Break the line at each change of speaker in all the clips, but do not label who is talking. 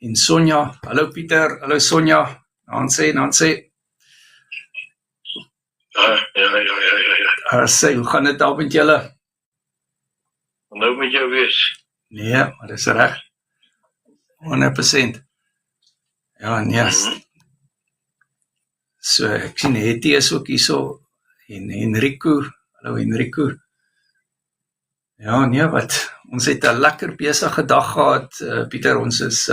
en Sonja. Hallo Pieter, hallo Sonja. Nancy. Sê, hoe gaan dit daar met julle?
Nou met jou wees.
Nee, maar dis reg. 100%. Ja, nee. So, ek sien Hetty is ook hier so, en Henrico, hallo Henrico. Ja, nee, wat, ons het 'n lekker besige dag gehad, Pieter, ons is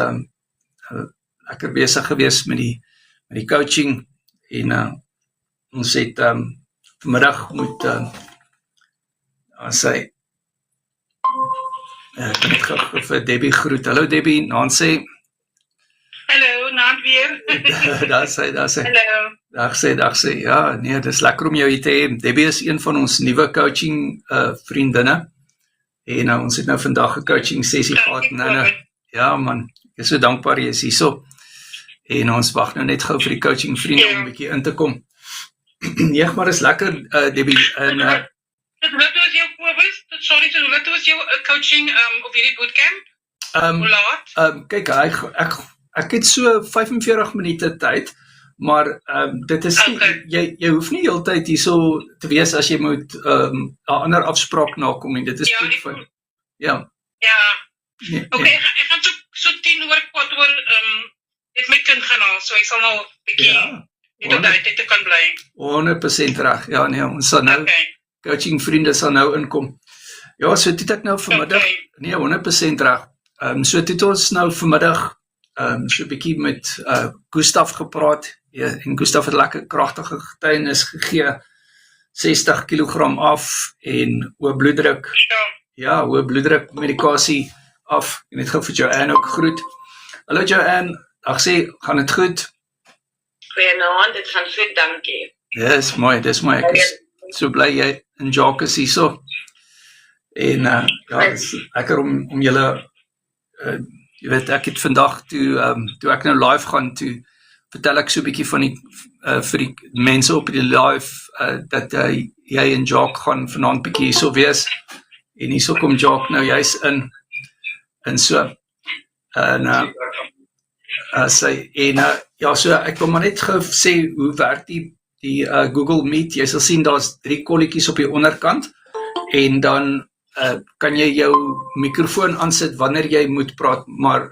lekker besig gewees met die coaching, en ons het vanmiddag moet, ek kan net gou vir Debbie groet. Hallo Debbie, Nancy.
Hallo, naand weer.
Daar sê.
Hallo.
Dag sê, ja, nee, dis lekker om jou hier te hê. Debbie is een van ons nuwe coaching vriendinne, en ons het nou vandag 'n coaching sessie gehad, ja man, ek is so dankbaar jy is hier so, en ons wag nou net gou vir die coaching vriende om 'n bietjie in te kom. Nee, maar is lekker, Debbie, en
Wat was jou Kobus? Sorry, wat was jou coaching op hierdie bootcamp? Hoe laat?
Kyk, ek het so 45 minute tyd, maar dit is nie, jy hoef nie heeltyd hierso te wees as jy moet 'n ander afspraak nakom nie. Dit is goed van. Ja.
Nee, okay, ek gaan so 10 oor kwart oor het my kind gaan haal, so ek sal nou 'n bietjie net te kan bly.
100% reg. Ja, nee, ons sal nou coaching vriende sal nou inkom. Ja, so dit ek nou vanmiddag, nee, 100% reg. So dit ons nou vanmiddag so 'n bietjie met Gustaf gepraat. Ja, en Gustaf het lekker kragtige getuienis gegee, 60 kg af en hoë bloeddruk. Ja, hoë bloeddruk medikasie af. En net gou vir Joanne ook groet. Hallo Joanne, dag sê, gaan dit goed?
Goeienaand, dit gaan goed, dankie.
Dis mooi, ek is so bly jy en Jacques is hier so. En ja, dit is lekker om julle, jy weet, ek het vandag toe ek nou live gaan, toe vertel ek so 'n bietjie van die vir die mense op die live dat jy en Jacques gaan vanaand bietjie hierso wees, en hierso kom Jacques nou juis in so, en ja, so ek wil maar net gou sê hoe werk die Google Meet. Jy sal sien daar's 3 kolletjies op die onderkant, en dan kan jy jou mikrofoon aansit wanneer jy moet praat, maar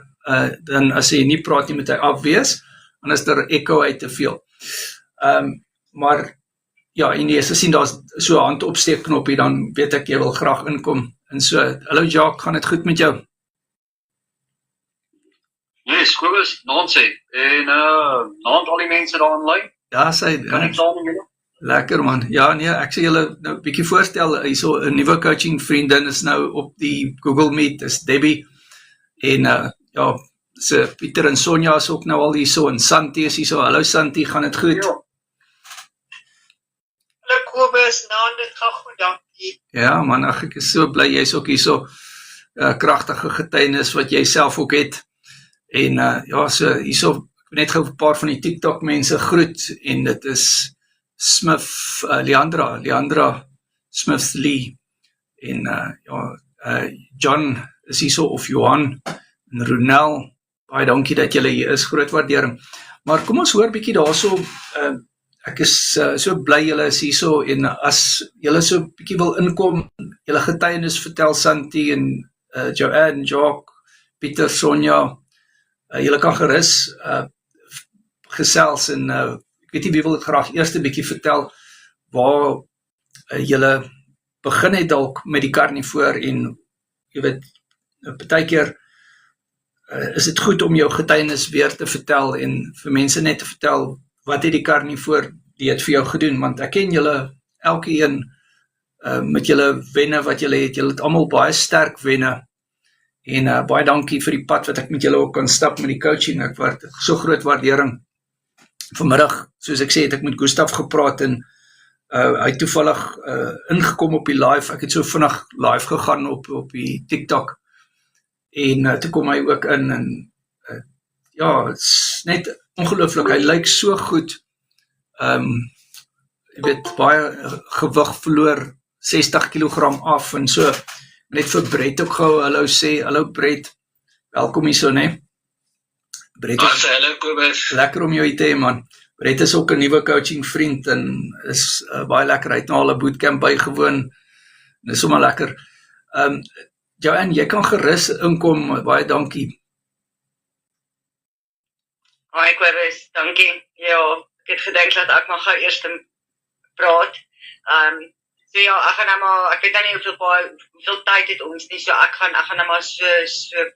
dan as jy nie praat nie, moet hy afwees, anders daar echo uit te veel. Maar ja, en jy sal sien daar's so 'n handopsteekknopie, dan weet ek jy wil graag inkom. En so, hallo Jacques, gaan dit goed met jou?
Yes, Kobus, Nancy, en naand al die mense daar online.
Ja, lekker man. Ja, nee, ek sê julle nou 'n bietjie voorstel, hierso 'n nuwe coaching vriendin is nou op die Google Meet, is Debbie, en ja, so Pieter en Sonja is ook nou al hierso, en Santi is hierso. Hallo Santi, gaan dit goed?
Hallo Kobus, dit gaan goed, dankie.
Ja man, ek is so bly jy is ook hierso, kragtige getuienis wat jy self ook het, en ja, so hierso, net gou 'n paar van die TikTok mense groet, en dit is Smith, Leandra Smith Lee, en ja, John is hierso, of Johan, en Ronel, baie dankie dat julle hier is, groot waardering. Maar kom ons hoor bietjie daarso, ek is so bly julle is hierso, en as julle so bietjie wil inkom, julle getuienis vertel, Santi, en Joanne, Jacques, Pieter, Sonja, julle kan gerus gesels, en ek weet nie wie wil het graag eers 'n bietjie vertel waar julle begin het dalk met die karnivoor, en jy weet, partykeer is dit goed om jou getuienis weer te vertel, en vir mense net te vertel wat het die karnivoor dieet vir jou gedoen, want ek ken julle elkeen met julle wenne wat julle het almal baie sterk wenne, en baie dankie vir die pad wat ek met julle ook kan stap met die coaching. Ek word so groot waardering. Vanmiddag, soos ek sê, het ek met Gustaf gepraat, en hy het toevallig ingekom op die live. Ek het so vinnig live gegaan op die TikTok, en toe kom hy ook in, en ja, het is net ongelooflik, hy lyk so goed, jy weet, baie gewig verloor, 60 kg af, en so, net vir Brett ook gou hallo sê, hallo Brett, welkom hierso, né? Brett
Hallo Kobus.
lekker om jou hier te hê, man. Brett is ook 'n nuwe coaching vriend en is baie lekker, hy het nou al 'n bootcamp bygewoon. Dis sommer lekker. Joanne, jy kan gerus inkom, baie dankie.
Hoi Kobus, dankie. Ja, ek het gedink dat ek maar gou eers praat. So ja, ek gaan nou maar, ek weet nou nie hoeveel tyd het ons nie, so ek gaan nou maar so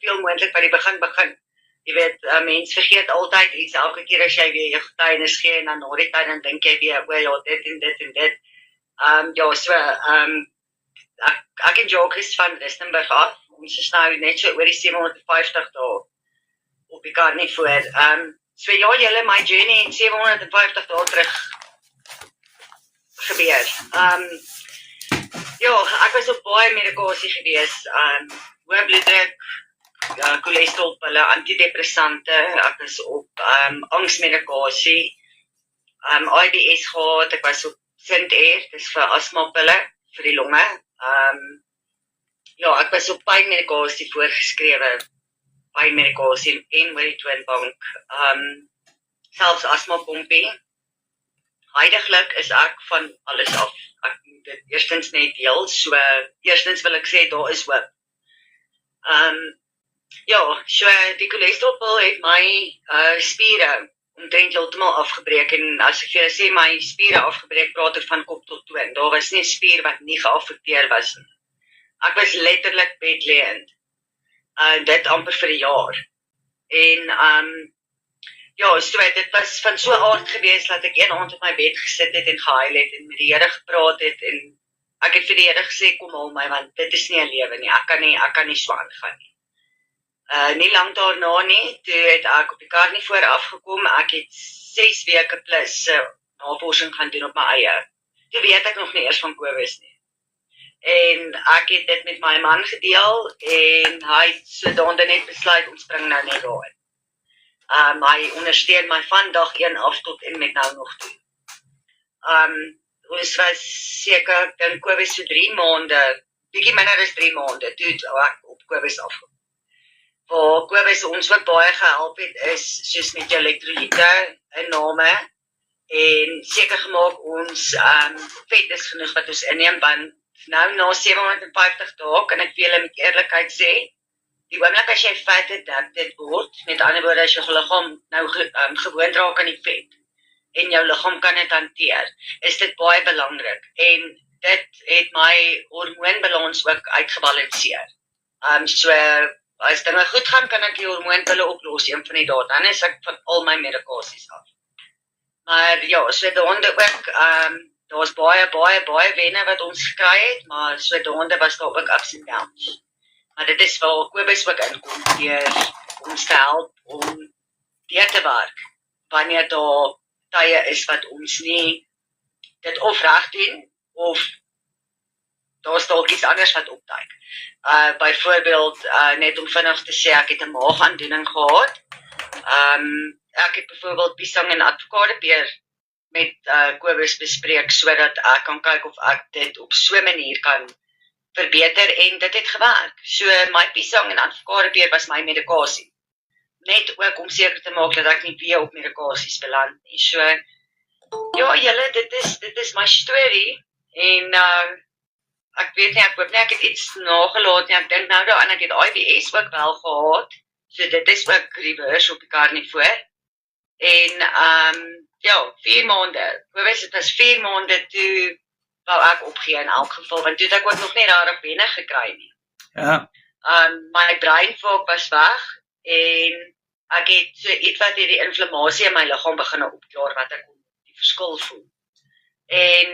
veel moontlik by die begin. Jy weet, mens vergeet altyd iets, elke keer as jy weer jou getuienis gee, en dan na die tyd, dan dink jy weer, ja, dit en dit en dit. Ja, so, ek en Jokes van Rustenburg af, ons is nou net so oor die 750 dae op die Carnivore. So ja, julle, my journey het 750 dae terug gebeur. Ja, ek was op baie medikasie gewees, hoë bloeddruk, cholesterolpille, antidepressante, ek was op angsmedikasie, IBS gehad, ek was op Sint-Air, dis vir asmapille, vir die longe. Ja, ek was op pynmedikasie voorgeskrewe, pynmedikasie en oor die toonbank, selfs asmapompie. Huidiglik is ek van alles af. Ek moet dit eerstens net deel, so eerstens wil ek sê, daar is hoop. Ja, so die cholesterolpil het my spiere omtrent heeltemal afgebreek, en as ek vir julle sê my spiere afgebreek, praat ek van kop tot toon. Daar was nie 'n spier wat nie geaffekteer was nie. Ek was letterlik bedlêend. Dit amper vir 'n jaar. En ja, so dit was van so aard gewees dat ek een aand op my bed gesit het en gehuil het en met die Here gepraat het, en ek het vir die Here gesê, kom haal my, want dit is nie 'n lewe nie. Ek kan nie so aangaan nie. Nie lank daarna nie, toe het ek op die Carnivore afgekom, ek het 6 weke plus navorsing gaan doen op my eie. Toe weet ek nog nie eers van Kobus nie. En ek het dit met my man gedeel, en hy het sodoende net besluit, ons spring nou net daarin. Hy ondersteun my van dag 1 af tot en met nou nog toe. Ons was seker, ek dink Kobus so 3 maande, bietjie minder as 3 maande, toe ek op Kobus afgekom. Waar Kobus ons ook baie gehelp het, is soos met elektrolyte, inname, en seker gemaak ons vet is genoeg wat ons inneem, want nou na 750 dae, kan ek vir julle met eerlikheid sê, die oomblik as jy vet het, dat dit word, met ander woorde, as jou liggaam nou gewoond raak aan die vet, en jou liggaam kan dit hanteer, is dit baie belangrik, en dit het my hormoonbalans ook uitgebalanseer. So, as dinge goed gaan, kan ek die hormoonpille oplos een van die dae, dan is ek van al my medikasies af. Maar ja, so die honde ook, daar was baie wenne wat ons gekry het, maar so die honde was daar ook ups and downs. Maar dit is waar Kobus ook inkom, deur ons te help om deur te werk, wanneer daar tye is wat ons nie dit of reg doen, of daar is dalk iets anders wat opduik. Byvoorbeeld, net om vinnig te sê, ek het 'n maagaandoening gehad. Ek het byvoorbeeld piesang en avokadopeer met Kobus bespreek, sodat ek kan kyk of ek dit op so 'n manier kan verbeter, en dit het gewerk. So my piesang en avokadopeer was my medikasie. Net ook om seker te maak dat ek nie weer op medikasies beland nie. So, ja julle, dit is my storie, en ek weet nie, ek hoop nie, ek het iets nagelaat nie, ek dink nou daaraan, ek het IBS ook wel gehad, so dit is ook reverse op die Carnivore, en ja, 4 maande, Kobus, het was 4 maande toe, wou ek opgee in elk geval, want toe het ek ook nog nie rarig wenne gekry nie.
Ja.
My breinfok was weg, en ek het so iets wat die inflammasie in my liggaam begin opklaar, wat ek die verskil voel. En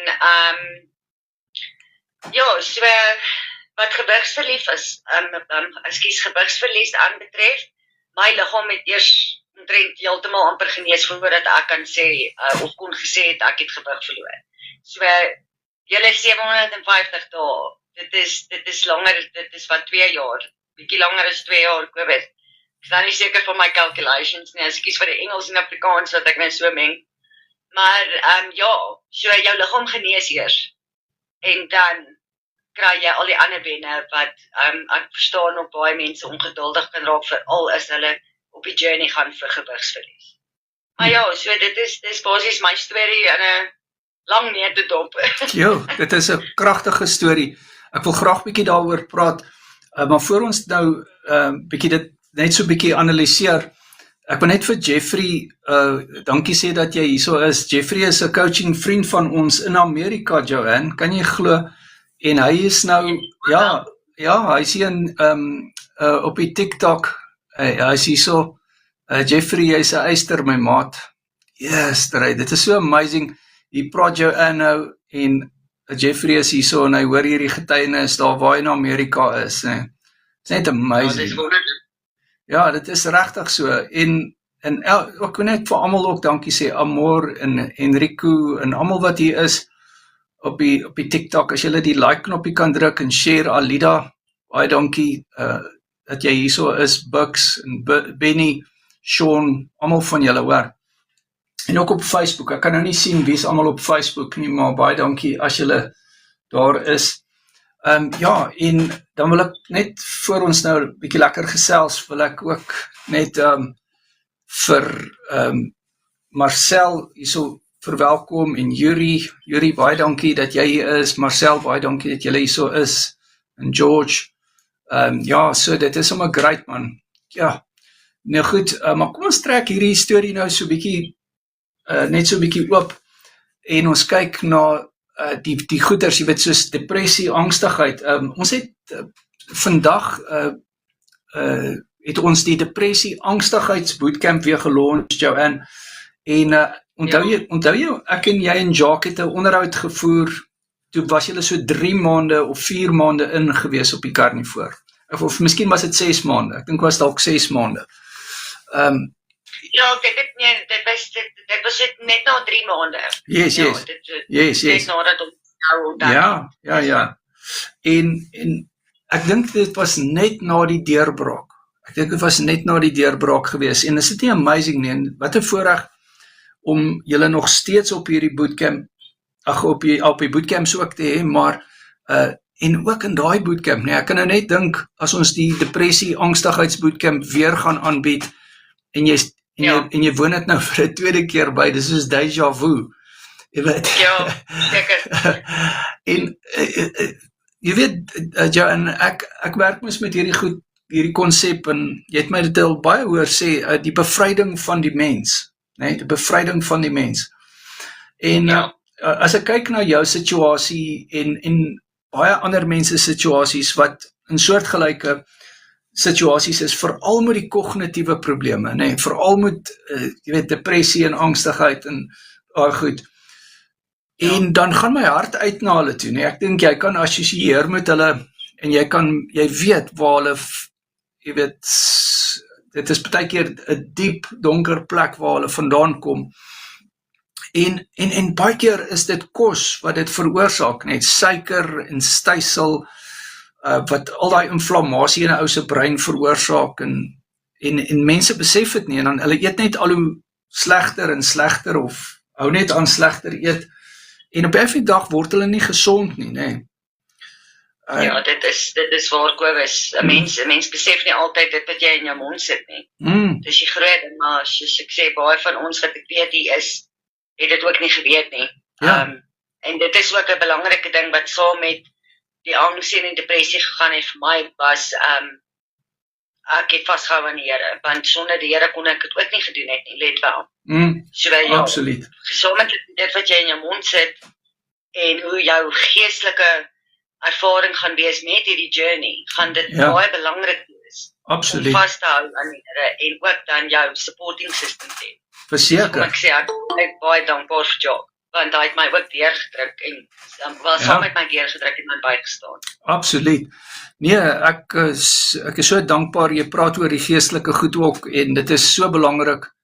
ja, so wat gewigsverlies aanbetref, my liggaam het eers omtrent heeltemal amper genees voordat ek kan sê, of kon gesê het, ek het gewig verloor. So, julle 750 dae, dit is langer, dit is wat 2 jaar, bietjie langer as 2 jaar, Kobus. Ek is nou nie seker van my calculations nie, as ek kies vir die Engels en Afrikaans, wat ek net so meng. Maar, ja, so jou liggaam genees eers, en dan kry jy al die ander wenne, wat ek verstaan op baie mense ongeduldig kan raak, veral as hulle op die journey gaan vir gewigsverlies. Maar ja, so dit is basies my storie in 'n lang neutedop.
Jo, dit is 'n kragtige storie. Ek wil graag bietjie daaroor praat, maar voor ons nou bietjie dit net so bietjie analiseer, ek wil net vir Jeffrey, dankie sê dat jy hierso is. Jeffrey is 'n coaching vriend van ons in Amerika, Joanne, kan jy glo? En hy is nou, ja, hy is hier op die TikTok, hy is hierso, Jeffrey, jy's 'n eister, my maat. Yes, dit is so amazing. Hier praat Joanne nou, en Jeffrey is hierso, en hy hoor hierdie getuienis daar waar hy in Amerika is. It's net amazing. Ja, dit is regtig so, en ek wil net vir almal ook dankie sê, Amor en Enrico en almal wat hier is op die TikTok, as julle die like knoppie kan druk en share, Alida, baie dankie dat jy hierso is, Bux en Benny, Sean, almal van julle hoor. En ook op Facebook, ek kan nou nie sien wie is almal op Facebook nie, maar baie dankie as julle daar is. Ja, en dan wil ek net voor ons nou 'n bietjie lekker gesels, wil ek ook net vir Marcel hierso verwelkom, en Yuri, baie dankie dat jy hier is, Marcel, baie dankie dat julle hierso is, en George, ja, so dit is sommer great man, ja, nou goed, maar kom ons trek hierdie storie nou so bietjie, net so bietjie oop, en ons kyk na die goeders, jy weet, soos depressie, angstigheid. Ons het vandag het ons die depressie angstigheidsbootcamp weer gelunch, Joanne, en onthou jy, ek en jy en Jacques het 'n onderhoud gevoer, toe was julle so 3 maande of 4 maande in gewees op die Carnivore, of miskien was dit 6 maande, ek dink was dalk 6 maande.
Ja, dit was net na 3 maande.
Yes.
Net nadat ons
Ja. En ek dink dit was net na die deurbraak. Ek dink dit was net na die deurbraak gewees. En is dit nie amazing nie? En wat 'n voorreg om julle nog steeds op hierdie bootcamp, op die bootcamps ook te hê, maar en ook in daai bootcamp, nee, ek kan nou net dink as ons die depressie angstigheidsbootcamp weer gaan aanbied, en jy woon dit nou vir 'n tweede keer by, dis soos déjà vu. Jy weet.
Ja, seker.
En jy weet, Joanne, ek werk mos met hierdie konsep, en jy het my dit al baie hoor sê, die bevryding van die mens, nee, die bevryding van die mens. En as ek kyk na jou situasie en baie ander mense situasies wat in soortgelyke situasies is, veral met die kognitiewe probleme, nee, veral met jy weet, depressie en angstigheid en goed. En dan gaan my hart uit na hulle toe, nee, ek dink jy kan assosieer met hulle, en jy weet waar hulle, jy weet, dit is baie keer 'n diep, donker plek waar hulle vandaan kom, en baie keer is dit kos wat dit veroorsaak, net suiker en stysel, wat al daai inflammasie in 'n ou se brein veroorsaak, en mense besef dit nie, en dan hulle eet net al hoe slegter en slegter, of hou net aan slegter eet, en op 'n dag word hulle nie gesond nie, nee.
Ja, dit is waar, Kobus. 'n mens besef nie altyd dit wat jy in jou mond sit nie. Dis die groot ding, maar soos ek sê, baie van ons wat ek weet hier is, het dit ook nie geweet nie. En dit is ook 'n belangrike ding wat saam met die angs en die depressie gegaan het vir my, was ek het vasgehou aan die Here, want sonder die Here kon ek dit ook nie gedoen het nie, let wel. So
Absoluut.
Saam met dit wat jy in jou mond sit, en hoe jou geestelike ervaring gaan wees met hierdie journey, gaan dit baie belangrik wees.
Absoluut.
Om vas te hou aan die Here, en ook dan jou supporting system te hê.
Verseker.
Ek sê, ek is baie dankbaar vir Jacques, want hy het my ook deurgedruk, en saam met my deurgedruk en my bygestaan.
Absoluut. Nee, ek is so dankbaar, jy praat oor die geestelike goed ook, en dit is so belangrik,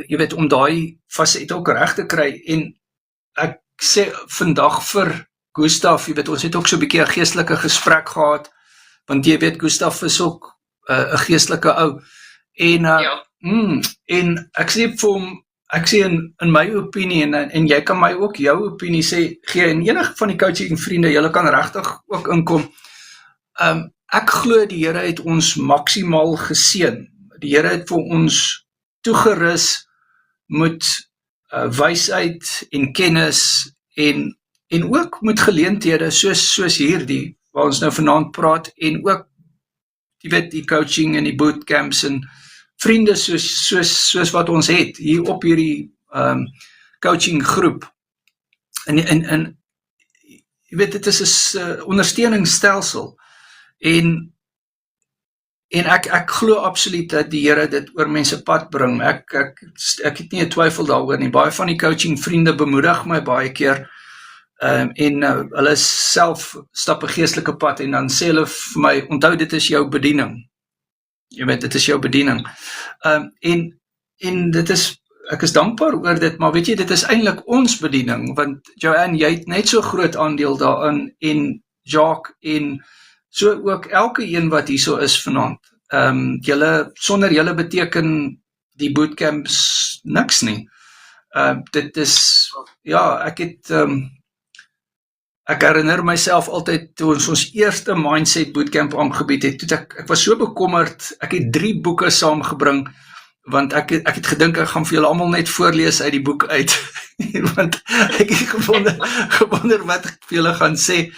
jy weet, om daai faset ook reg te kry, en ek sê vandag vir Gustav, jy weet, ons het ook so 'n bietjie 'n geestelike gesprek gehad, want jy weet, Gustav is ook 'n geestelike ou, en ek sê vir hom, ek sê in my opinie, en jy kan my ook jou opinie sê, gee, en enige van die coaching vriende, julle kan regtig ook inkom. Ek glo die Here het ons maksimaal geseën, die Here het vir ons toegerus met wysheid en kennis en ook met geleenthede soos hierdie, waar ons nou vanaand praat, en ook, jy weet, die coaching en die bootcamps en vriende soos wat ons het, hier op hierdie coaching groep. En jy weet, dit is 'n ondersteuningsstelsel, en ek glo absoluut dat die Here dit oor mense pad bring. Ek het nie 'n twyfel daaroor nie. Baie van die coaching vriende bemoedig my baie keer, en hulle self stap 'n geestelike pad, en dan sê hulle vir my, onthou, dit is jou bediening. Jy weet, dit is jou bediening. En dit is, ek is dankbaar oor dit, maar weet jy, dit is eintlik ons bediening, want Joanne, jy het net so groot aandeel daarin, en Jacques, en so ook elke een wat hierso is vanaand. Sonder julle beteken die bootcamps niks nie. Dit is, ja, ek herinner myself altyd, toe ons eerste Mindset Bootcamp aangebied het, toe ek was so bekommerd, ek het 3 boeke saamgebring, want ek het gedink, ek gaan vir julle almal net voorlees uit die boek uit, want ek het gewonder wat ek vir julle gaan sê,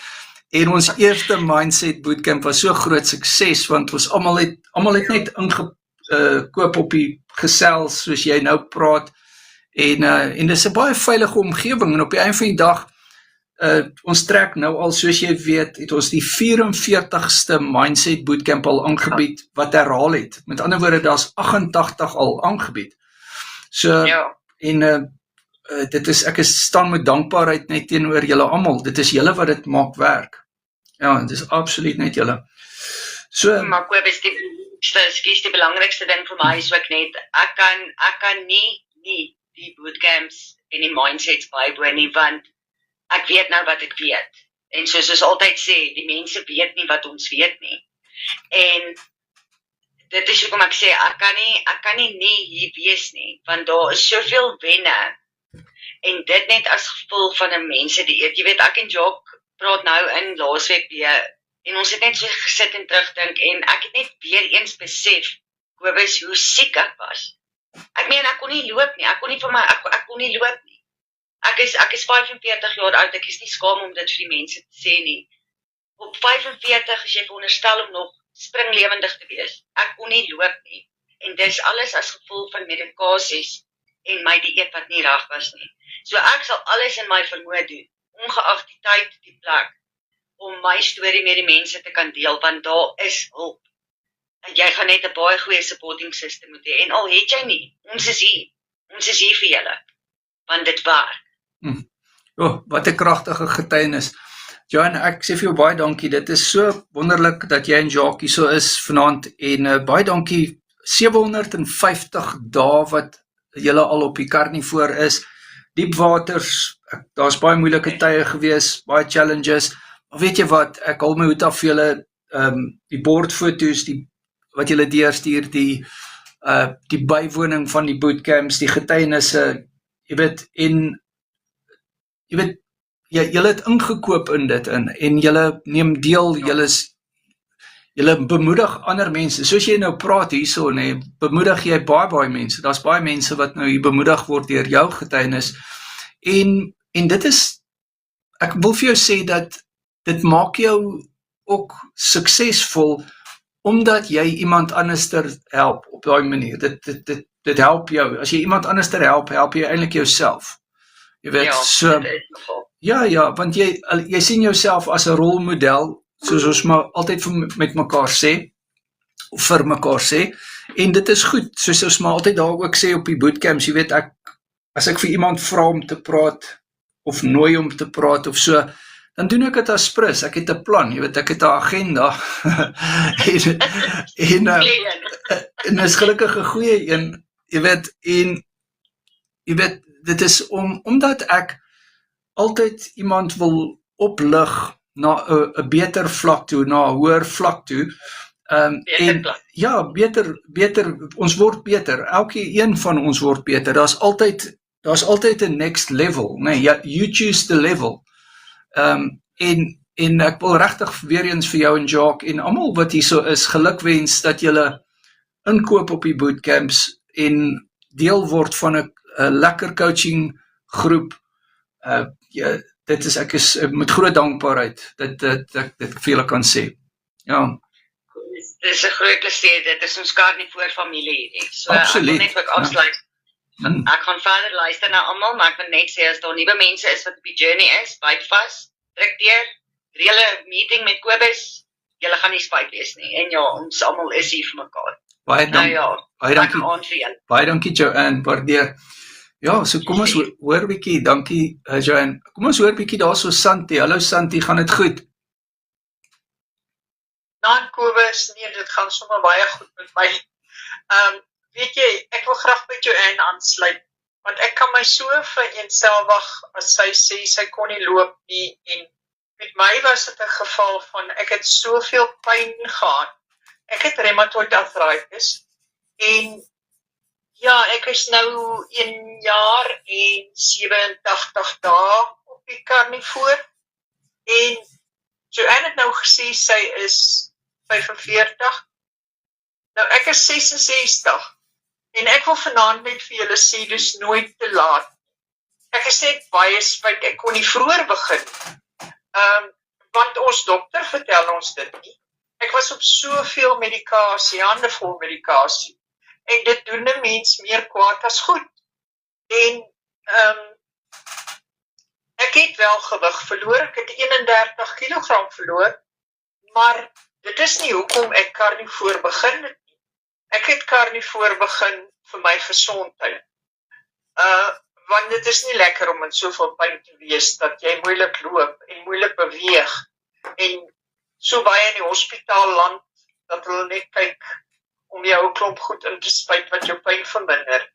en ons eerste Mindset Bootcamp was so groot sukses, want ons almal het net ingekoop op die gesels, soos jy nou praat, en dis 'n baie veilige omgewing, en op die einde van die dag, ons trek nou al, soos jy weet, het ons die 44ste Mindset Bootcamp al aangebied, wat herhaal het. Met ander woorde, daar's 88 al aangebied. So, en ek staan met dankbaarheid net teenoor julle almal. Dit is julle wat dit maak werk. Ja, dit is absoluut net julle. So,
maar Kobus, die belangrikste ding vir my is ook net, ek kan nie die bootcamps en die mindsets bywoon nie, want ek weet nou wat ek weet. En soos ons altyd sê, die mense weet nie wat ons weet nie. En dit is hoekom ek sê, ek kan nie hier wees nie, want daar is soveel wenne. En dit net as gevolg van 'n mense dieet. Jy weet, ek en Jacques praat nou in laasweek weer, en ons het net so gesit en terugdink, en ek het net weer eens besef, Kobus, hoe siek ek was. Ek meen, ek kon nie loop nie, ek kon nie loop nie. Ek is 45 jaar oud, ek is nie skaam om dit vir die mense te sê nie. Op 45 is jy veronderstel om nog springlewendig te wees. Ek kon nie loop nie. En dis alles as gevolg van medikasies en my dieet wat nie reg was nie. So ek sal alles in my vermoë doen, ongeag die tyd, die plek, om my storie met die mense te kan deel, want daar is hulp. En jy gaan net 'n baie goeie supporting system moet hê, en al het jy nie, ons is hier vir julle, want dit werk.
Wat 'n kragtige getuienis. Johan, ek sê vir jou baie dankie, dit is so wonderlik dat jy en Jacques hier so is vanaand, en baie dankie, 750 dae wat julle al op die Carnivore is, diepwaters, daar's baie moeilike tye gewees, baie challenges, maar weet jy wat, ek hou my hoed af vir julle, die bordfoto's, wat julle deurstuur, die bywoning van die bootcamps, die getuienisse, jy weet, en jy weet, julle het ingekoop in dit en julle neem deel, julle bemoedig ander mense, soos jy nou praat hierso, nee, bemoedig jy baie mense, daar's baie mense wat nou hier bemoedig word deur jou getuienis, en dit is, ek wil vir jou sê dat dit maak jou ook suksesvol, omdat jy iemand anders help op daai manier, dit help jou, as jy iemand anders help jy eintlik jouself, jy weet, so, ja, want jy sien jouself as 'n rolmodel, soos ons maar altyd met mekaar sê, of vir mekaar sê, en dit is goed, soos ons maar altyd daar ook sê op die bootcamps, jy weet, as ek vir iemand vra om te praat, of nooi om te praat, of so, dan doen ek dit as prins, ek het 'n plan, jy weet, ek het 'n agenda, en is gelukkig 'n goeie een, jy weet, en jy weet, dit is omdat ek altyd iemand wil oplig na 'n beter vlak toe, na 'n hoër vlak toe, en ja, beter, ons word beter, elke een van ons word beter, daar's altyd 'n next level, nee, you choose the level, en ek wil regtig weer eens vir jou en Jacques, en almal wat hier so is, gelukwens dat julle inkoop op die bootcamps en deel word van 'n lekker coaching groep. Ja, ek is met groot dankbaarheid dit ek vir julle kan sê. Ja.
Dit is 'n groot plesier, dit is ons Carnivore familie hierdie. So
Absoluut.
Ek wil net ook afsluit.
Ja.
Ek gaan verder luister na almal, maar ek wil net sê as daar nuwe mense is wat op die journey is, byt vas, druk deur, reële meeting met Kobus. Julle gaan nie spyt wees nie. En ja, ons almal is hier vir mekaar.
Baie
dankie.
Baie dankie Joanne, waardeer. Ja, so kom ons hoor bietjie, dankie Joanne. Kom ons hoor bietjie daarso Santi. Hallo Santi, gaan dit goed?
Kobus, nee, dit gaan sommer baie goed met my. Weet jy, ek wil graag by Joanne aansluit, want ek kan my so vereenselwig as sy sê, sy kon nie loop nie, en met my was dit 'n geval van, ek het soveel pyn gehad. Ek het rheumatoid arthritis, en ja, ek is nou 1 jaar en 87 dae op die Carnivore, en Joanne het nou gesê, sy is 45, nou ek is 66, en ek wil vanaand net vir julle sê, dis nooit te laat. Ek is net baie spyt, ek kon nie vroeër begin, want ons dokter vertel ons dit nie. Ek was op soveel medikasie, handevol medikasie, en dit doen 'n mens meer kwaad as goed. En ek het wel gewig verloor, ek het 31 kg verloor, maar dit is nie hoekom ek Carnivore begin het nie. Ek het Carnivore begin vir my gesondheid. Want dit is nie lekker om in soveel pyn te wees, dat jy moeilik loop en moeilik beweeg, en so baie in die hospitaal land, dat hulle net kyk om jou 'n klomp goed in te spuit wat jou pyn verminder.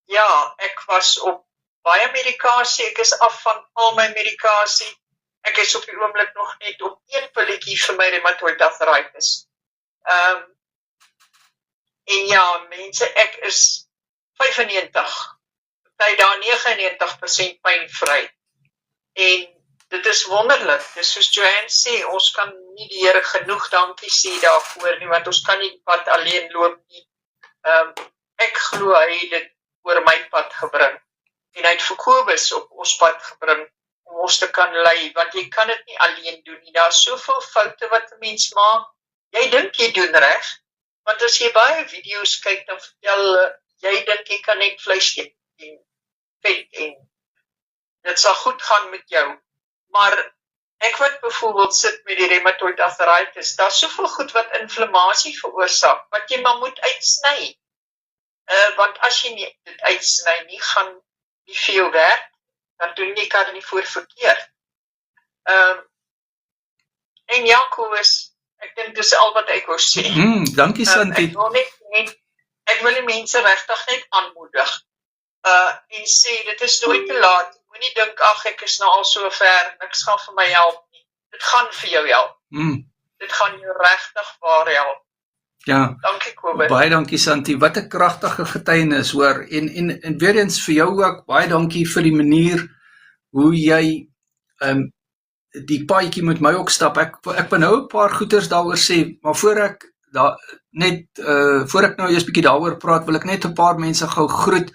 Ja, ek was op baie medikasie, ek is af van al my medikasie, ek is op die oomblik nog net op 1 pilletjie vir my rheumatoid arthritis. En ja, mense, ek is 95, party daar 99% pynvry, en dit is wonderlik, dis soos Joanne sê, ons kan nie die Here genoeg dankie sê daarvoor nie, want ons kan nie die pad alleen loop nie. Ek glo hy het dit oor my pad gebring, en hy het vir Kobus op ons pad gebring, om ons te kan lei, want jy kan dit nie alleen doen nie, daar is soveel foute wat 'n mens maak, jy dink jy doen reg, want as jy baie video's kyk, dan vertel jy dink jy kan net vleis eet, en vet, en dit sal goed gaan met jou, maar ek wat byvoorbeeld sit met die rheumatoid arthritis, daar is soveel goed wat inflammasie veroorsaak, wat jy maar moet uitsny, want as jy nie dit uitsny nie, gaan nie vir jou werk, dan doen jy Carnivore verkeerd. En ja, Kobus, ek dink dis al wat ek wou sê.
Dankie Santi.
Ek wil die mense regtig net aanmoedig, en sê, dit is nooit te laat, moenie dink, ag, ek is nou al so ver, niks gaan vir my help nie, dit gaan vir jou help, dit gaan jou regtig waar help.
Ja,
dankie Kobus.
Baie dankie Santi, wat 'n kragtige getuienis hoor, en weer eens vir jou ook, baie dankie vir die manier, hoe jy die paadjie met my ook stap, ek wil nou 'n paar goeters daaroor sê, maar voor ek nou eers bietjie daaroor praat, wil ek net 'n paar mense gou groet,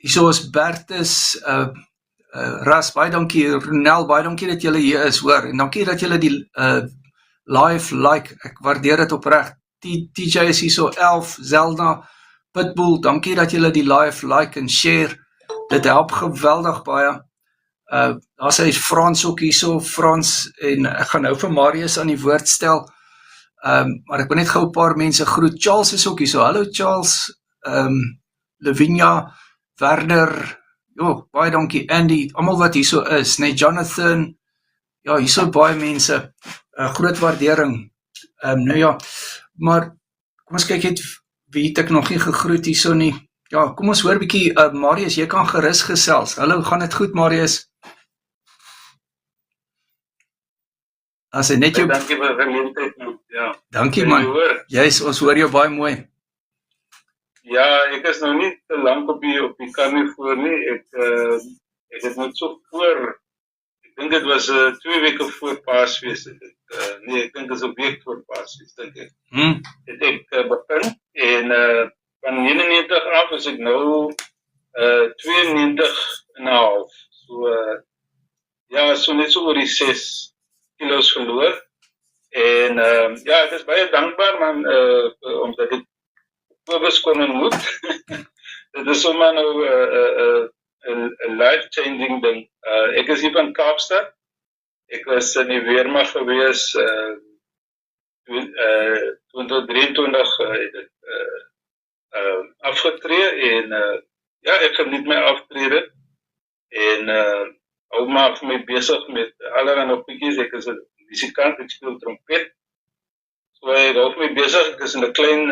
hierso is Bertus, Ras, baie dankie, Ronel, baie dankie dat julle hier is, hoor, en dankie dat julle die live like, ek waardeer dit opreg, TJ is hierso 11, Zelda, Pitbull, dankie dat julle die live like en share, dit help geweldig baie, daar sê Frans ook hierso, Frans, en ek gaan nou vir Marius aan die woord stel, maar ek wil net gou 'n paar mense groet, Charles is ook hierso, hallo Charles, Lavinia, Werner, jo, baie dankie, Andy, almal wat hierso is, nee, Jonathan, ja, hierso baie mense, groot waardering, nou ja, maar, kom ons kyk het, wie het ek nog nie gegroet hierso nie, ja, kom ons hoor bietjie, Marius, jy kan gerus gesels, hallo, gaan dit goed Marius? As hy net jou...
Dankie vir die geleentheid, ja.
Dankie man, ons hoor jou baie mooi.
Ja, ek is nou nie te lank op die Carnivore nie, ek het net so voor, ek dink dit was 2 weke voor Paasfees, het ek nee, ek dink dit is 'n week voor Paasies, dink ek.
Hmm.
Het ek begin en van 99 af is ek nou 92,5. So ja, so net so oor die 6 kilos verloor. En ja, ek is baie dankbaar man omdat ek Kobus kon ontmoet. Dit is sommer nou 'n life-changing ding. Ek is hier van Kaapstad. Ek was in die weermag gewees 2023 het ek afgetree en ja, ek geniet my aftrede en hou maar vir my besig met allerlei oppietjies. Ek is 'n musikant, ek speel trompet. So ek hou my besig, ek is in 'n klein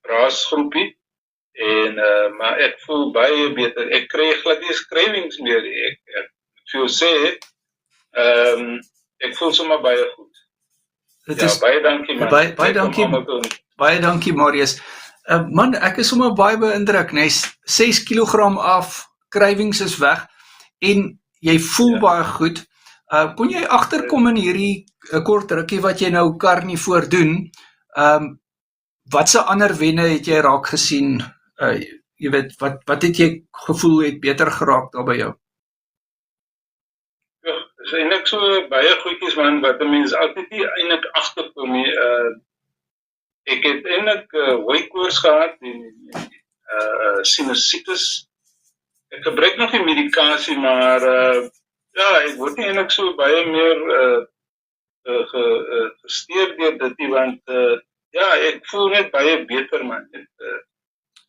braasgroepie en maar ek voel baie beter. Ek kry glad nie skrywings meer. Ek vir jou sê ek voel sommer baie goed. Ja, baie dankie man.
Baie dankie Marius. Man, ek is sommer baie beïndruk, nee, 6 kilogram af, krywings is weg en jy voel baie goed. Kon jy agterkom in hierdie kort rukkie wat jy nou karnivoor doen? Watse ander wenne het jy raak gesien? Jy weet, wat het jy gevoel het beter geraak daar by jou?
Ja, is eintlik so baie goedjies man, wat 'n mens altyd nie eintlik agterkom nie. Ek het eintlik hooikoors gehad en sinusitis. Ek gebruik nog die medikasie, maar ja, ek word nie eintlik so baie meer gesteer deur dit nie, want ja, ek voel net baie beter man.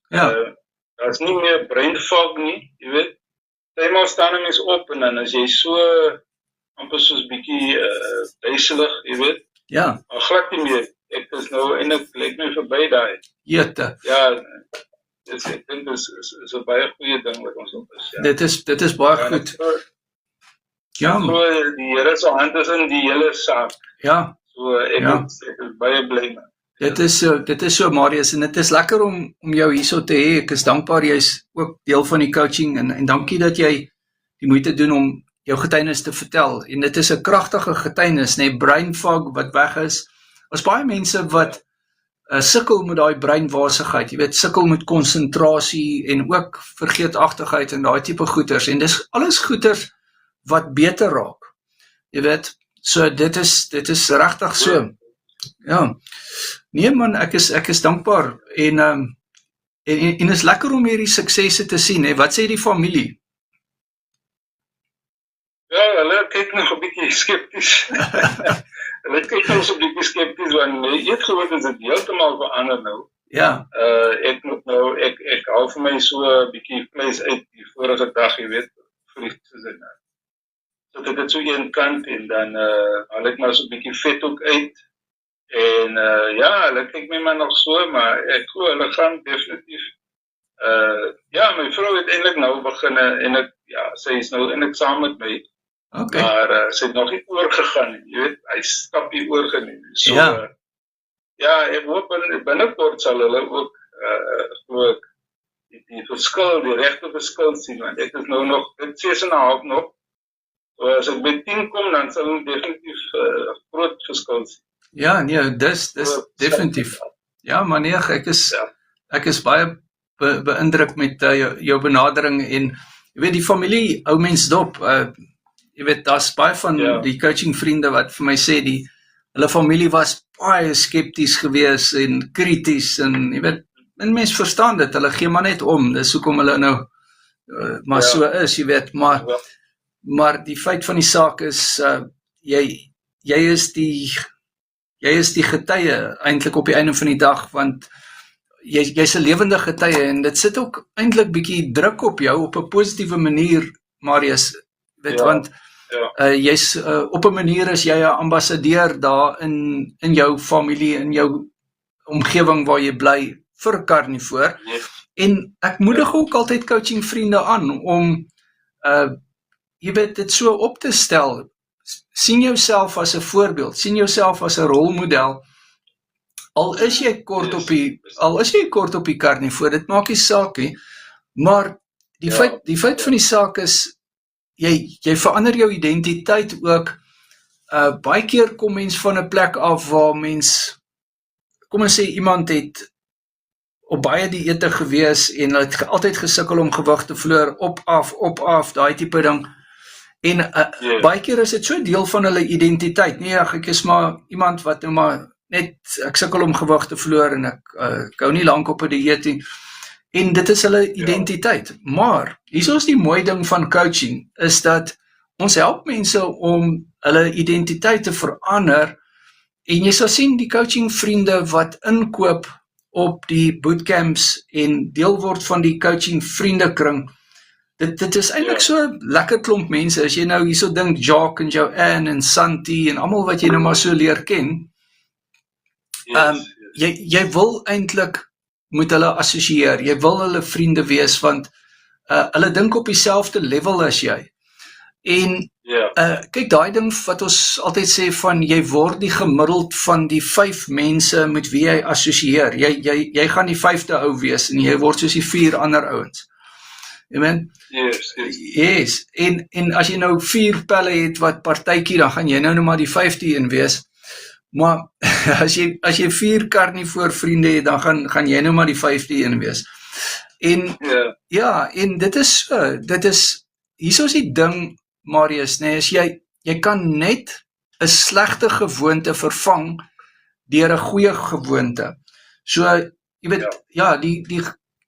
Daar is nie meer brain fog nie, jy weet. Eenmaal staan 'n mens op en dan as jy so amper soos bietjie duiselig, jy weet.
Ja.
Maar glad nie meer. Ek is nou eintlik lyk my verby daai.
Jette.
Ja, ek dink dit is 'n baie goeie ding wat ons op is. Ja.
Dit is baie goed. Ja.
So die Here se hand is in die hele saak.
Ja.
So ek is baie bly man.
Dit is so Marius en dit is lekker om jou hierso te hê. Ek is dankbaar jy's ook deel van die coaching en dankie dat jy die moeite doen om jou getuienis te vertel. En dit is 'n kragtige getuienis, nee, brain fog wat weg is. Daar's baie mense wat sukkel met daai breinwasigheid, jy weet, sukkel met konsentrasie en ook vergeetachtigheid en daai tipe goeters. En dis alles goeters wat beter raak. Jy weet, so dit is regtig so. Ja. Nee man, ek is dankbaar en is lekker om hierdie suksesse te sien, hè. Wat sê die familie?
Ja, hulle kyk nog 'n bietjie skepties. Hulle kyk nog so 'n bietjie skepties want jy het gehoor dat dit heeltemal verander nou.
Ja.
Ek moet nou ek haal vir my so 'n bietjie vleis uit die vorige dag, jy weet, vries soos dit nou. So dit so een kant en dan haal ek maar so 'n bietjie vet ook uit. En ja, hulle kyk my maar nog so, maar ek glo hulle gaan definitief ja, my vrou het eintlik nou begin en sy is nou eintlik saam met my.
Okay.
Maar sy het nog nie oorgegaan nie, jy weet, hy stap hier oorgeneem. So ja, ek hoop binnekort sal hulle ook glo ek die verskil, die regte verskil sien, want ek is nou nog dit 6,5 nog. So as ek by 10 kom, dan sal hulle definitief groot verskil sien.
Ja, nee, dis definitief. Ja, maar nee, ek is baie beïndruk met jou benadering en jy weet die familie hou mens dop. Jy weet daar's baie van die coaching vriende wat vir my sê hulle familie was baie skepties gewees en krities en jy weet mens verstaan dit, hulle gee maar net om. Dis hoekom hulle nou maar so is, jy weet, maar die feit van die saak is jy is die getuie eintlik op die einde van die dag, want jy's 'n lewende getuie en dit sit ook eintlik bietjie druk op jou op 'n positiewe manier, Marius, weet, want jy's op 'n manier is jy 'n ambassadeur daar in jou familie, in jou omgewing waar jy bly vir Karnivoor. En ek moedig ook altyd coaching vriende aan om jy weet dit so op te stel. Sien jouself as 'n voorbeeld, sien jouself as 'n rolmodel. Al is jy kort op die Karnivoor, dit maak nie saak nie, maar die feit van die saak is jy verander jou identiteit ook baie keer kom mens van 'n plek af waar mens, kom ons sê iemand het op baie dieete gewees en hulle het altyd gesukkel om gewig te verloor, op af, daai tipe ding. En baie keer is dit so deel van hulle identiteit. Nee, ek is maar iemand wat nou maar net, ek sukkel om gewig te verloor en ek hou nie lank op 'n dieet nie. En dit is hulle identiteit. Maar, hier is die mooi ding van coaching, is dat ons help mense om hulle identiteit te verander, en jy sal sien die coaching vriende wat inkoop op die bootcamps en deel word van die coaching vriendekring, dit is eintlik so lekker klomp mense, as jy nou hierso dink, Jacques en Joanne en Santi en almal wat jy nou maar so leer ken, jy wil eintlik moet hulle assosieer, jy wil hulle vriende wees, want hulle dink op dieselfde level as jy. En kyk, daai ding wat ons altyd sê van, jy word die gemiddeld van die 5 mense met wie jy assosieer. Jy gaan die 5de ou wees, en jy word soos die 4 ander ouens. Amen? Yes. En as jy nou 4 pelle het wat partytjie, dan gaan jy nou maar die 5de een wees. Maar as jy 4 karnivoor vriende het, dan gaan jy nou maar die 5de een wees. En en dit is hier is die ding, Marius, nee, is jy kan net 'n slegte gewoonte vervang deur 'n goeie gewoonte. So, jy weet,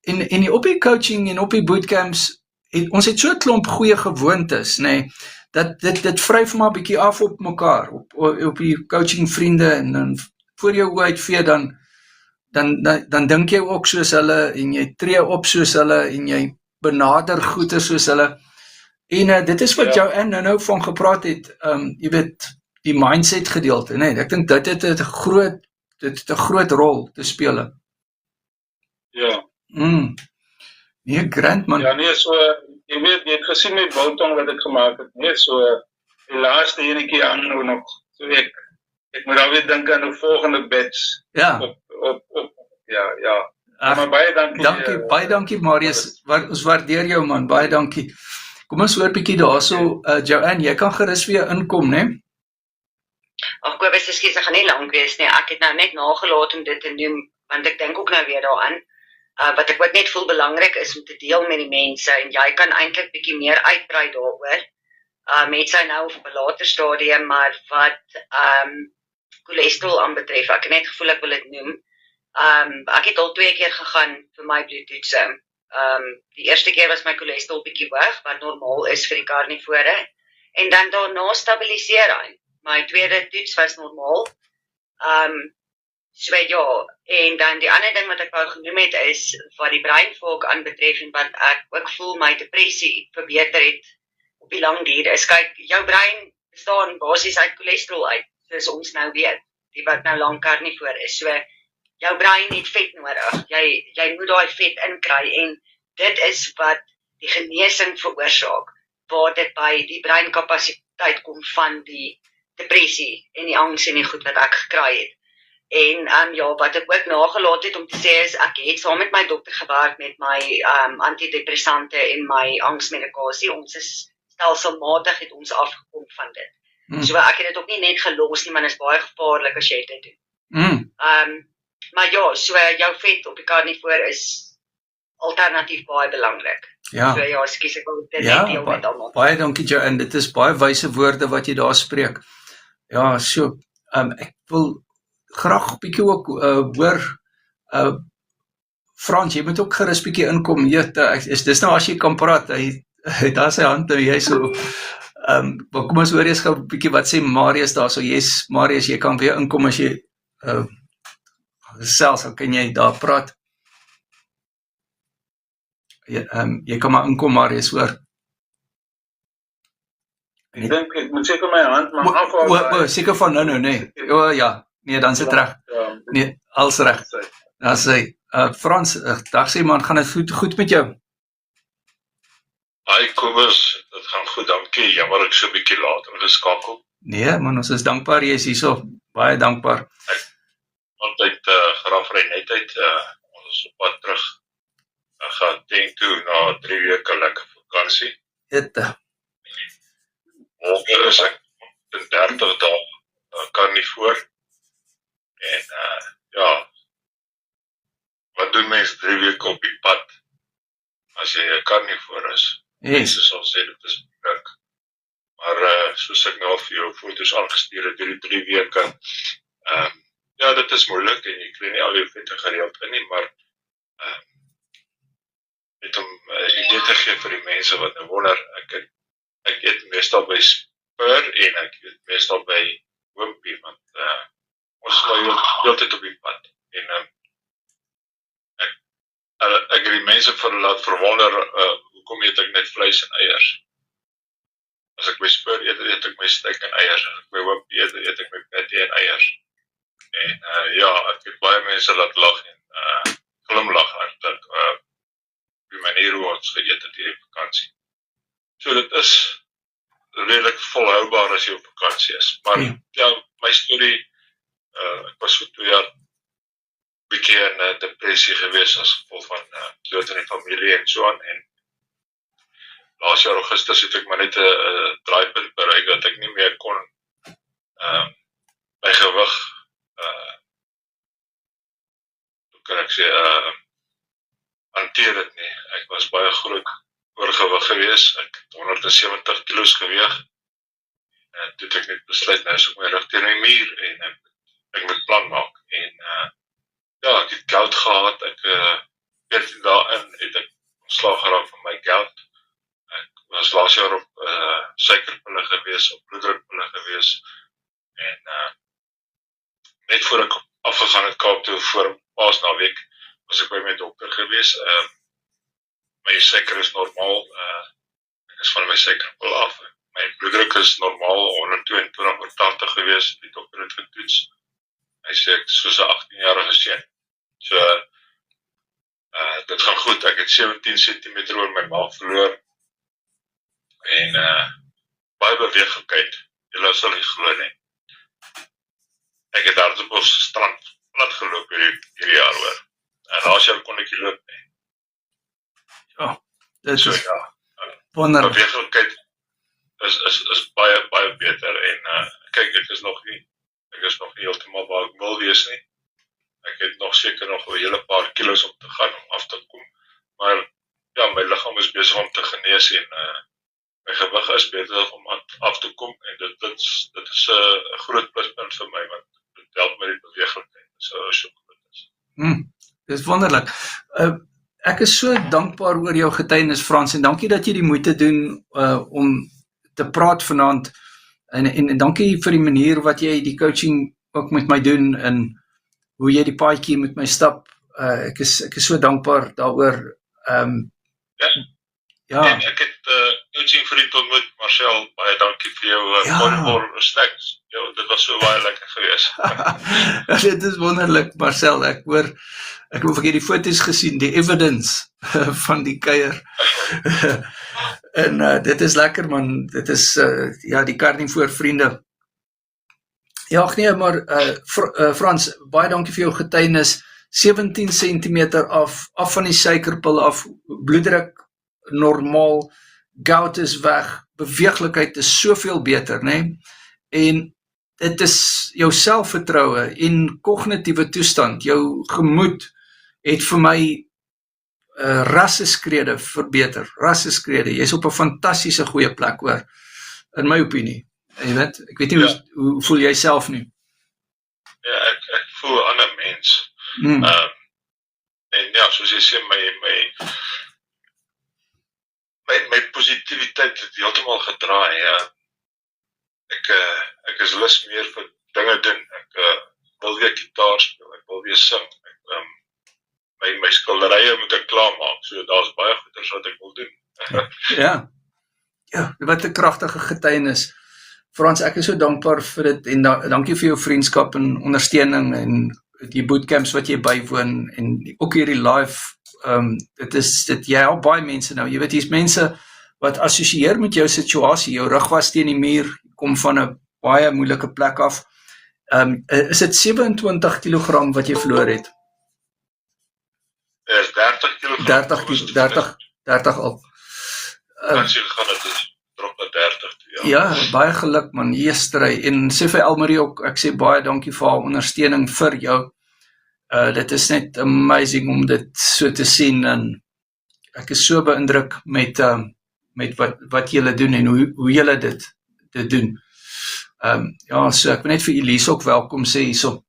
en op die coaching en op die bootcamps, ons het so 'n klomp goeie gewoontes, nee, dat dit vryf maar 'n bietjie af op mekaar, op die coaching vriende, en dan voor jou oë uitvee, dan dink jy ook soos hulle, en jy tree op soos hulle, en jy benader goeie soos hulle. En dit is wat Joanne nou van gepraat het, jy weet, die mindset gedeelte, nee, ek dink dit het 'n groot rol te speel.
Ja.
Nee, grand man.
Ja, nee, so, jy weet, jy het gesien met Boutong wat ek gemaak het, nee, so, die laaste enetjie aan nou nog, so ek moet alweer dink aan die volgende batch.
Ja.
Maar baie dankie.
Baie dankie, Marius, ons waardeer jou, man, baie dankie. Kom ons hoor bietjie daarso, Joanne, jy kan gerus weer inkom, né?
Ag, Kobus, ekskuus, ek gaan nie lank wees nie. Ek het nou net nagelaat om dit te noem, want ek dink ook nou weer daaraan. Wat ek ook net voel belangrik is om te deel met die mense, en jy kan eintlik bietjie meer uitbrei daaroor. Met sy nou op 'n later stadium, maar wat cholesterol aanbetref, ek het net gevoel ek wil dit noem. Ek het al 2 keer gegaan vir my bloedtoetse. Die eerste keer was my cholesterol bietjie hoog, wat normaal is vir die karnivore, en dan daarna stabiliseer hy. My tweede toets was normaal. So ja, en dan die ander ding wat ek wou genoem het is, wat die breinvolk aanbetref, en wat ek ook voel my depressie verbeter het op die lang duur, is kyk, jou brein bestaan basies uit cholesterol uit, soos ons nou weet, die wat nou lang karnivoor is. So, jou brein het vet nodig, jy moet daai vet inkry, en dit is wat die genesing veroorsaak, waar dit by die breinkapasiteit kom van die depressie en die angs en die goed wat ek gekry het. En wat ek ook nagelaat het om te sê is, ek het saam met my dokter gewerk met my antidepressante en my angsmedikasie. Ons is stelselmatig het ons afgekom van dit. So ek het dit ook nie net gelos nie, maar dit is baie gevaarlik as jy dit doen. Maar ja, so jou vet op die karnivoor is alternatief baie belangrik.
Ja.
So ja, ekskuus, ek wil dit net deel met almal.
Baie dankie, Joanne, dit is baie wyse woorde wat jy daar spreek. Ja, so, ek wil graag bietjie ook hoor, Frans, jy moet ook gerus bietjie inkom, dis nou as jy kan praat, hy daar sy hand, hy so, kom ons hoor eers gou bietjie wat sê Marius daar, so yes, Marius, jy kan weer inkom as jy selfs, dan kan jy daar praat. Jy kan maar inkom, Marius, hoor.
Ek dink, ek moet seker my hand maar afhaal.
Seker van nou, nee. Ja, nee, dan sit reg. Nee, als reg. Dan sê, Frans, dag sê man, gaan dit goed met jou?
Hi Kobus, dit gaan goed, dankie. Jammer ek so 'n bietjie later geskakel.
Nee, man, ons is dankbaar jy is hierso, baie dankbaar.
Want uit Graafry net uit, ons is op pad terug. Ek gaan denk toe na 3 weke lekker vakansie.
Ete.
Morgen is ek in 30 dae karnivoor. En ja, wat doen mense 3 weke op die pad as jy 'n karnivoor is? Mense sal sê dit is moeilik. Maar soos ek nou vir jou foto's aangestuur het, hierdie 3 weke, ja, dit is moeilik en jy kry nie al jou vette gereeld in nie, maar net om idee te gee vir die mense wat nou wonder, ek eet meestal by Spur en ek eet meestal by Wimpy, want ons is maar heel tyd op die pad. En ek het die mense laat verwonder, hoekom eet ek net vleis en eiers? As ek by Spur eet ek my steak en eiers. As ek by Wimpy eet ek my patty en eiers. En ja, ek het baie mense laat lag en glimlag hartlik die manier hoe ons geëet het hierdie vakansie. So dit is redelik volhoubaar as jy op vakansie is. Maar ja, my storie, ek was voor 2 jaar bietjie in depressie gewees as gevolg van dood in die familie en so aan. En laas jaar Augustus het ek maar net 'n draaipunt bereik dat ek nie meer kon my gewig hoe kan ek sê hanteer dit nie. Ek was baie groot oorgewig gewees. Ek het 170 kilos geweeg. En toe het ek net besluit, nou is ek my rug teen die muur en ek moet plan maak. En ja, ek het gout gehad. Ek 14 dae in het ek ontslaag geraak van my gout. Ek was laas jaar op suikerpille gewees, op bloeddrukpille gewees. En net voor ek afgegaan het Kaap toe voor Paasnaweek, was ek by my dokter gewees. My suiker is normaal. Ek is van my suikerpil af. My bloeddruk is normaal, 122/80 gewees. Die dokter het getoets. Hy sê ek is soos 'n 18-jarige seun. So, dit gaan goed. Ek het 17 cm oor my maag verloor. En baie beweeglikheid. Julle sal nie glo nie. Ek het daar op ons strand plat geloop hierdie jaar hoor. En laas jaar kon ek nie loop nie.
Ja, dit is
so, ja,
wonderlik.
Beweeglikheid is baie beter en kyk, ek is nog nie heeltemal waar ek wil wees nie. Ek het nog seker nog 'n hele paar kilos om te gaan om af te kom. Maar ja, my liggaam is besig om te genees en my gewig is besig om af te kom en dit is 'n groot pluspunt vir my want dit help met die beweeglikheid. So goed is.
Dit is wonderlik. Ek is so dankbaar oor jou getuienis, Frans, en dankie dat jy die moeite doen om te praat vanaand en dankie vir die manier wat jy die coaching ook met my doen en hoe jy die paadjie met my stap. Ek is so dankbaar daaroor. Ja.
En ek het coaching vriend ontmoet, Marcel, baie dankie vir jou volleybal snacks. Dit was so baie lekker geweest.
Dit is wonderlik, Marcel. Ek het die foto's gesien, die evidence van die kuier. En dit is lekker man, dit is die karnivoor vriende. Ja, nee, maar Frans, baie dankie vir jou getuienis. 17 cm af van die suikerpil af, bloeddruk normaal, gout is weg, beweeglikheid is soveel beter, né? En dit is jou selfvertroue en kognitiewe toestand, jou gemoed het vir my rasseskrede verbeter, rasseskrede. Jy is op 'n fantastiese goeie plek hoor, in my opinie. Jy weet, ek weet nie hoe voel jy self nie?
Ja, ek voel 'n ander mens. En ja, soos jy sê, my positiwiteit het heeltemal gedraai. Ja. Ek is lus meer vir dinge doen. Ek wil weer gitaar speel, ek wil weer sing. My skilderye moet ek klaarmaak, so daar's baie goeders wat ek wil doen. Ja,
wat 'n kragtige getuienis. Frans, ek is so dankbaar vir dit en dankie vir jou vriendskap en ondersteuning en die bootcamps wat jy bywoon en ook hierdie live, jy help baie mense nou, jy weet, hier's mense wat assosieer met jou situasie, jou rug was teen die muur, kom van 'n baie moeilike plek af. Is dit 27 kg wat jy verloor het?
Is 30 kg.
30 al.
Kan jy gaan, dit is betrokke 30 toe.
Ja, baie geluk man, Jeestry, en sê vir Elmarie ook, ek sê baie dankie vir haar ondersteuning vir jou. Dit is net amazing om dit so te sien, en ek is so beïndruk met wat julle doen, en hoe julle dit doen. Ja, so ek wil net vir Elise ook welkom sê hierso.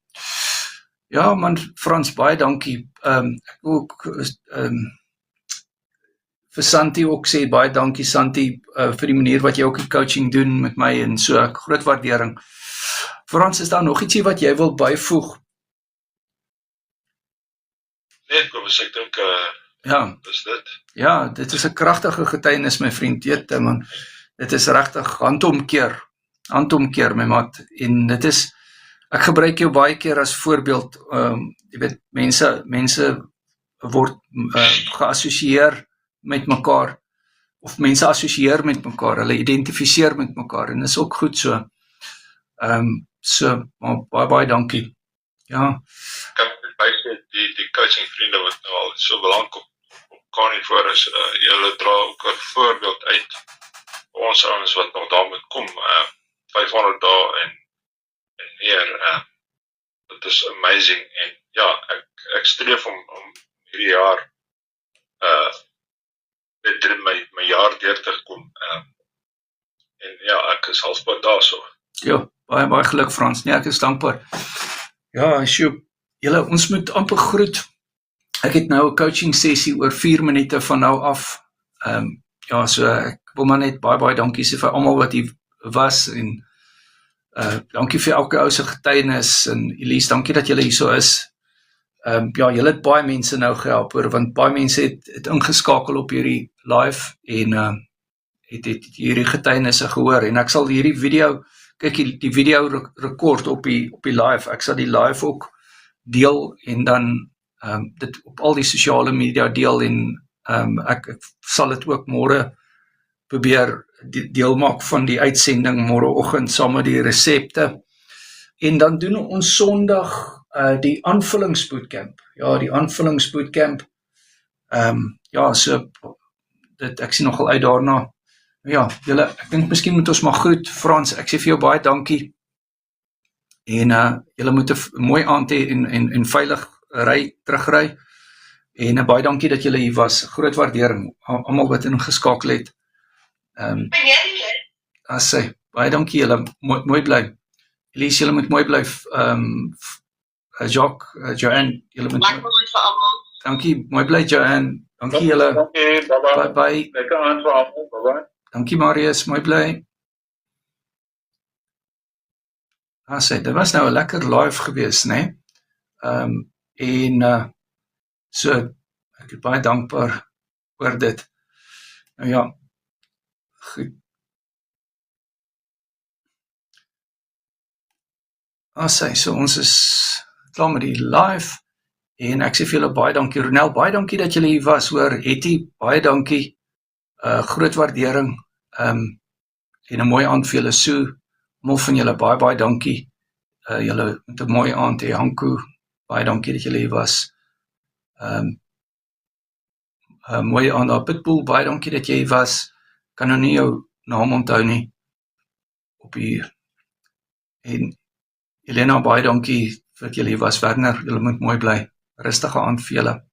Ja man, Frans, baie dankie. Ek wil ook vir Santi ook sê, baie dankie Santi, vir die manier wat jy ook die coaching doen met my, en so, groot waardering. Frans, is daar nog ietsie wat jy wil byvoeg?
Nee, Kobus, ek dink,
Ja,
dis dit.
ja, dit is 'n kragtige getuienis, my vriend, jette man, dit is regtig handomkeer my maat, en dit is, ek gebruik jou baie keer as voorbeeld, jy weet, mense word geassosieer met mekaar, of mense assosieer met mekaar, hulle identifiseer met mekaar, en is ook goed so. So, baie dankie. Ja.
Ek kan bysê, die coaching vriende wat nou al so belangrijk op Carnivore is, julle dra ook 'n voorbeeld uit, ons ouens wat nog daar moet kom, 500 dae en meer, dit is amazing, en ja, ek streef om hierdie jaar, my jaar deur te kom, en ja, ek is halfpad daar so.
Ja, baie geluk Frans, nee, ek is dankbaar. Ja, Sjoep, julle, ons moet amper groet. Ek het nou 'n coaching sessie oor 4 minute van nou af. Ja, so ek wil maar net baie dankie sê vir almal wat hier was, en dankie vir elke ou se getuienis, en Elise, dankie dat julle hier so is. Ja, julle het baie mense nou gehelp, want baie mense het ingeskakel op hierdie live, en het hierdie getuienisse gehoor, en ek sal hierdie video, kyk, die video rekord op die live, ek sal die live ook deel, en dan dit op al die sosiale media deel, en ek sal dit ook môre probeer deel maak van die uitsending môreoggend saam met die resepte, en dan doen ons Sondag die aanvullingsbootcamp, ja, die aanvullingsbootcamp, ja, so, ek sien nogal uit daarna. Ja, julle, ek dink miskien moet ons maar groet. Frans, ek sê vir jou baie dankie, en julle moet 'n mooi aand hê, en veilig terugry, en baie dankie dat julle hier was, groot waardering, almal wat ingeskakel het. As sê, baie dankie julle, mooi bly. Elise, julle moet mooi bly. Jacques, Joanne, julle moet dankie, mooi bly Joanne, dankie julle.
Dankie,
bye.
Lekker aand vir almal, bye.
Dankie Marius, mooi bly. Sê, dit was nou 'n lekker live gewees, né? En so, ek is baie dankbaar oor dit. Nou ja, goed. Sê, so ons is klaar met die live, en ek sê vir julle baie dankie. Ronel, baie dankie dat julle hier was, hoor. Hetty, baie dankie. Groot waardering, en 'n mooi aand vir julle. So, almal van julle baie dankie. Julle met 'n mooi aand hê. Hanko, baie dankie dat julle hier was. Mooi aand daar. Pitbull, baie dankie dat jy hier was. Kan nou nie jou naam onthou nie op hier. En Elena, baie dankie dat julle hier was. Werner, julle moet mooi bly. Rustige aand vir julle.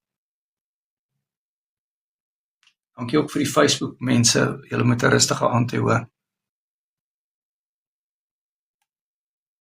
Dankie ook vir die Facebook mense. Julle moet 'n rustige aand hê, hoor.